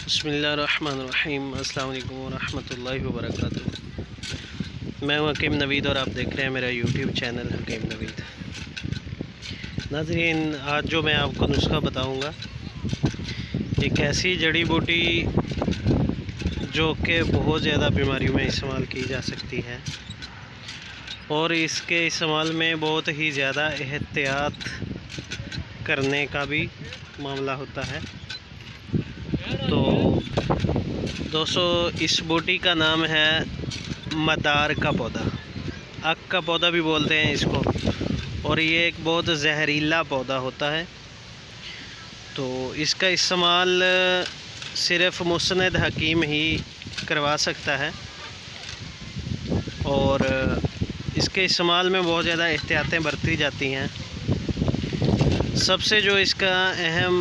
بسم اللہ الرحمن الرحیم۔ السلام علیکم ورحمۃ اللہ وبرکاتہ۔ میں ہوں حکیم نوید اور آپ دیکھ رہے ہیں میرا یوٹیوب چینل حکیم نوید۔ ناظرین، آج جو میں آپ کو نسخہ بتاؤں گا، ایک ایسی جڑی بوٹی جو کہ بہت زیادہ بیماریوں میں استعمال کی جا سکتی ہے اور اس کے استعمال میں بہت ہی زیادہ احتیاط کرنے کا بھی معاملہ ہوتا ہے۔ تو دوستو، اس بوٹی کا نام ہے مدار کا پودا، اک کا پودا بھی بولتے ہیں اس کو، اور یہ ایک بہت زہریلا پودا ہوتا ہے۔ تو اس کا استعمال صرف مسند حکیم ہی کروا سکتا ہے، اور اس کے استعمال میں بہت زیادہ احتیاطیں برتی جاتی ہیں۔ سب سے جو اس کا اہم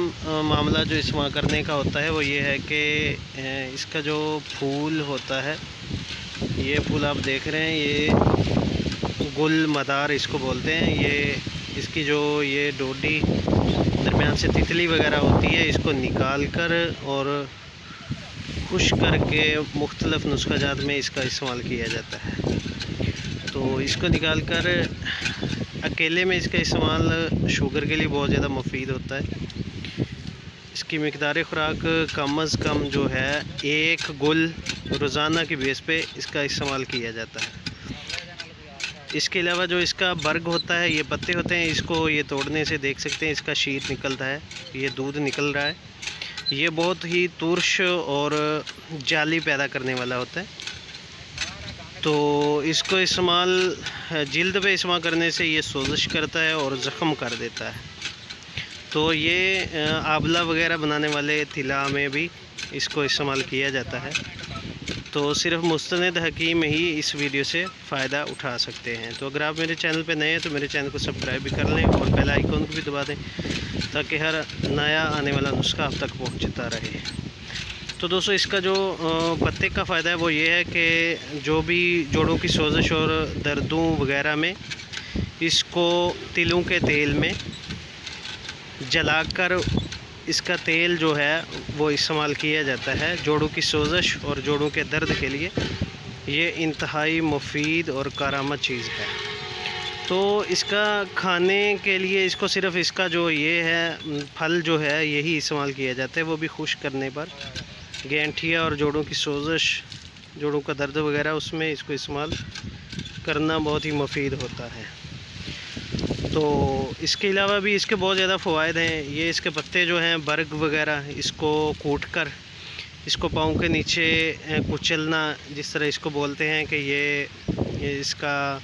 معاملہ جو استعمال کرنے کا ہوتا ہے وہ یہ ہے کہ اس کا جو پھول ہوتا ہے، یہ پھول آپ دیکھ رہے ہیں، یہ گل مدار اس کو بولتے ہیں۔ یہ اس کی جو یہ ڈوڈی درمیان سے تتلی وغیرہ ہوتی ہے، اس کو نکال کر اور خشک کر کے مختلف نسخہ جات میں اس کا استعمال کیا جاتا ہے۔ تو اس کو نکال کر اکیلے میں اس کا استعمال شوگر کے لیے بہت زیادہ مفید ہوتا ہے۔ اس کی مقدار خوراک کم از کم جو ہے 1 گل روزانہ کی بیس پہ اس کا استعمال کیا جاتا ہے۔ اس کے علاوہ جو اس کا برگ ہوتا ہے، یہ پتے ہوتے ہیں، اس کو یہ توڑنے سے دیکھ سکتے ہیں اس کا شیٹ نکلتا ہے، یہ دودھ نکل رہا ہے۔ یہ بہت ہی ترش اور جالی پیدا کرنے والا ہوتا ہے۔ تو اس کو استعمال جلد پہ استعمال کرنے سے یہ سوزش کرتا ہے اور زخم کر دیتا ہے۔ تو یہ آبلہ وغیرہ بنانے والے طلا میں بھی اس کو استعمال کیا جاتا ہے۔ تو صرف مستند حکیم ہی اس ویڈیو سے فائدہ اٹھا سکتے ہیں۔ تو اگر آپ میرے چینل پہ نئے ہیں تو میرے چینل کو سبسکرائب بھی کر لیں اور بیل آئیکن کو بھی دبا دیں تاکہ ہر نیا آنے والا نسخہ آپ تک پہنچتا رہے۔ تو دوستو، اس کا جو پتے کا فائدہ ہے وہ یہ ہے کہ جو بھی جوڑوں کی سوزش اور دردوں وغیرہ میں اس کو تلوں کے تیل میں جلا کر اس کا تیل جو ہے وہ استعمال کیا جاتا ہے جوڑوں کی سوزش اور جوڑوں کے درد کے لیے۔ یہ انتہائی مفید اور کارآمد چیز ہے۔ تو اس کا کھانے کے لیے اس کو صرف اس کا جو یہ ہے پھل جو ہے یہی استعمال کیا جاتا ہے، وہ بھی خشک کرنے پر۔ گینٹھیا اور جوڑوں کی سوزش، جوڑوں کا درد وغیرہ، اس میں اس کو استعمال کرنا بہت ہی مفید ہوتا ہے۔ تو اس کے علاوہ بھی اس کے بہت زیادہ فوائد ہیں۔ یہ اس کے پتے جو ہیں، برگ وغیرہ، اس کو کوٹ کر اس کو پاؤں کے نیچے کچلنا، جس طرح اس کو بولتے ہیں کہ یہ اس کا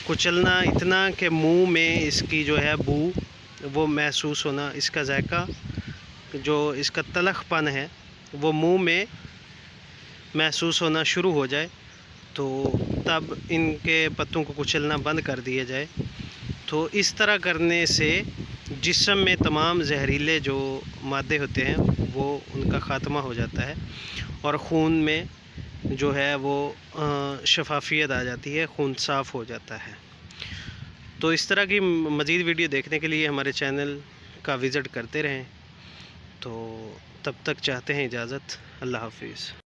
کچلنا اتنا کہ منہ میں اس کی جو ہے بو وہ محسوس ہونا، اس کا ذائقہ جو اس کا تلخ پن ہے وہ منہ میں محسوس ہونا شروع ہو جائے، تو تب ان کے پتوں کو کچلنا بند کر دیا جائے۔ تو اس طرح کرنے سے جسم میں تمام زہریلے جو مادے ہوتے ہیں وہ ان کا خاتمہ ہو جاتا ہے اور خون میں جو ہے وہ شفافیت آ جاتی ہے، خون صاف ہو جاتا ہے۔ تو اس طرح کی مزید ویڈیو دیکھنے کے لیے ہمارے چینل کا وزٹ کرتے رہیں۔ تو تب تک چاہتے ہیں اجازت، اللہ حافظ۔